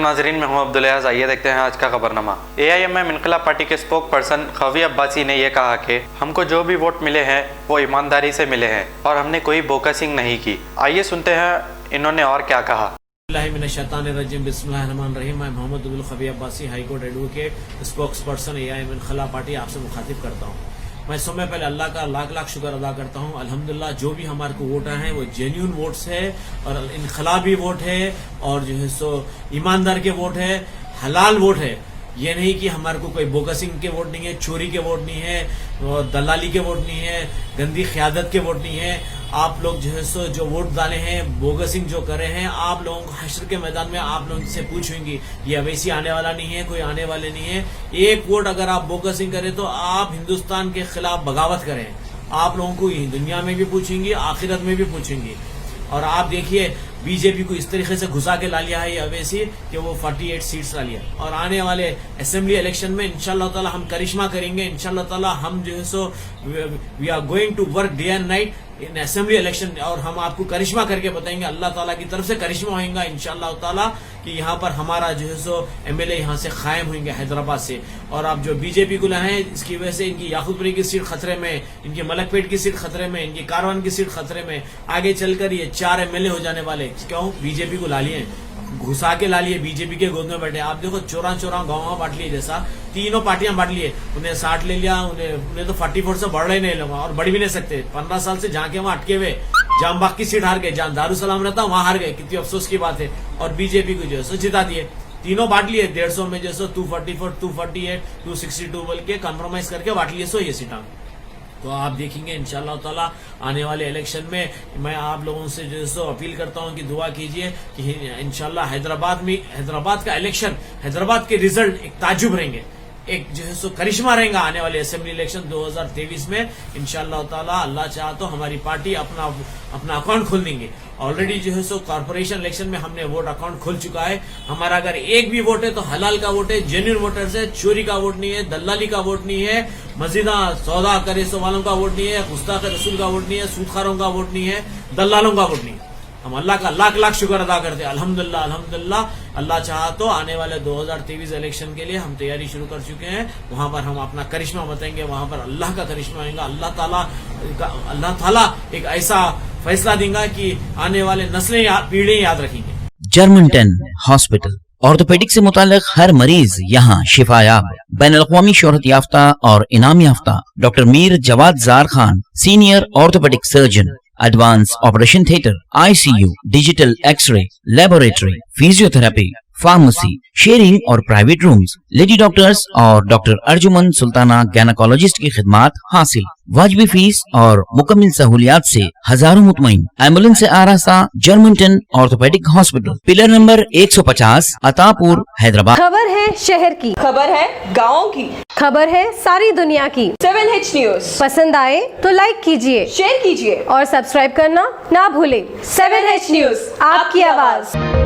नाजरीन, मैं हूं अब्दुल अयाज। आइए देखते हैं आज का खबरनामा। AIMM इनकलाब पार्टी के स्पोक पर्सन खवी अब्बासी ने यह कहा कि हमको जो भी वोट मिले हैं वो ईमानदारी से मिले हैं और हमने कोई बोकसिंग नहीं की। आइए सुनते हैं इन्होंने और क्या कहा। बिस्मिल्लाहिर्रहमानिर्रहीम। मैं Mohammad Abdul Khavi Abbasi, high court advocate, spokesperson AIMM Inquilab party आपसे मुखातिब करता हूँ। मैं समय पहले अल्लाह का लाख लाख शुक्र अदा करता हूँ। अल्हम्दुलिल्लाह जो भी हमारे को वोटर हैं वो जेन्युइन वोट्स है और इनकलाबी वोट है और जो है सो ईमानदार के वोट है, हलाल वोट है। ये नहीं कि हमारे को कोई बोकसिंग के वोट नहीं है, चोरी के वोट नहीं है, दलाली के वोट नहीं है, गंदी क़यादत के वोट नहीं है। आप लोग जो है सो जो वोट डाले हैं, बोगसिंग जो करे हैं, आप लोगों को हश्र के मैदान में आप लोगों से पूछेंगी। ये अवैसी आने वाला नहीं है, कोई आने वाले नहीं है। एक वोट अगर आप बोगसिंग करें तो आप हिंदुस्तान के खिलाफ बगावत करें। आप लोगों को दुनिया में भी पूछेंगी, आखिरत में भी पूछेंगी। और आप देखिए बीजेपी को इस तरीके से घुसा के ला लिया है ये अवैसी कि वो 48 सीट्स ला लिया। और आने वाले असेंबली इलेक्शन में इंशाल्लाह ताला हम करिश्मा करेंगे। इंशाल्लाह ताला हम जो है so we are going to work day and night in assembly election और हम आपको करिश्मा करके बताएंगे। अल्लाह ताला की तरफ से करिश्मा होगा इंशाल्लाह ताला कि यहाँ पर हमारा जो है सो MLA यहाँ से कायम होंगे हैदराबाद से। और आप जो बीजेपी को लाए हैं इसकी वजह से इनकी याकूतपुरी की सीट खतरे में, इनकी मलकपेट की सीट खतरे में, इनकी कारवान की सीट खतरे में। आगे चलकर ये 4 MLA हो जाने वाले। क्यों? बीजेपी को ला लिए, घुसा के ला लिए, बीजेपी के गोद में बैठे। आप देखो चौरा गाँव बांट लिए, जैसा तीनों पार्टियां बांट लिए। उन्हें 60 ले लिया, उन्हें तो 44 से बढ़ रहे नहीं लगा और बढ़ भी नहीं सकते। 15 साल से जहाँ के वहाँ अटके हुए, जहाँ बाग की सीट हार गए, जहाँ दारुसलाम रहता वहां हार गए। कितनी अफसोस की बात है। और बीजेपी को जो है सो जिता दिए। तीनों बांट लिए 150 में, जैसे 244, 248, 262 बोल के कॉम्प्रोमाइज करके बांट लिए ये सीटा। तो आप देखेंगे इंशाल्लाह ताला आने वाले इलेक्शन में मैं आप लोगों से जो है सो अपील करता हूं कि दुआ कीजिए कि इंशाल्लाह हैदराबाद का इलेक्शन, हैदराबाद के रिजल्ट एक ताजुब रहेंगे, एक जो है सो करिश्मा रहेगा आने वाले असेंबली इलेक्शन 2023 में इंशाल्लाह ताला। अल्लाह चाह तो हमारी पार्टी अपना अकाउंट खोल देंगे। ऑलरेडी जो है सो कॉर्पोरेशन इलेक्शन में हमने वोट अकाउंट खोल चुका है। हमारा अगर एक भी वोट है तो हलाल का वोट है, जेन्युइन वोटर्स है, चोरी का वोट नहीं है, दलाली का वोट नहीं है, मजीदा सौदा करे सो वालों का वोट नहीं है, गुस्ताख रसूल का वोट नहीं है, सूदखारों का वोट नहीं है, दलालों का वोट नहीं है। हम अल्लाह का लाख लाख शुक्र अदा करते हैं। अल्हम्दुलिल्लाह अल्हम्दुलिल्लाह। अल्लाह चाहा तो आने वाले 2023 इलेक्शन के लिए हम तैयारी शुरू कर चुके हैं। वहां पर हम अपना करिश्मा बताएंगे, वहां पर अल्लाह का करिश्मा आएगा। अल्लाह ताला एक ऐसा फैसला देगा कि आने वाले नस्लें पीढ़ियां याद रखेंगे। जर्मनटन हॉस्पिटल ऑर्थोपेडिक से मुताल्लिक हर मरीज यहाँ शिफायाब। बैनुल-अक़वामी शोहरत याफ्ता और इनाम याफ्ता doctor Mir Jawad Jar Khan, senior orthopaedic surgeon, advance operation theatre, ICU, digital x ray, laboratory, physiotherapy, pharmacy, sharing और प्राइवेट रूम्स, लेडी डॉक्टर्स और डॉक्टर अर्जुमन सुल्ताना गैनकोलॉजिस्ट की खिदमात हासिल। वाजिबी फीस और मुकम्मल सहूलियात से हजारों मुतमईन। एम्बुलेंस से आरास्ता Germanton orthopaedic hospital, pillar number 150, Attapur, Hyderabad. खबर है शहर की, खबर है गाँव की, खबर है सारी दुनिया की। 7H न्यूज पसंद आए तो लाइक कीजिए, शेयर कीजिए और सब्सक्राइब करना ना भूले। 7H न्यूज, आपकी आवाज।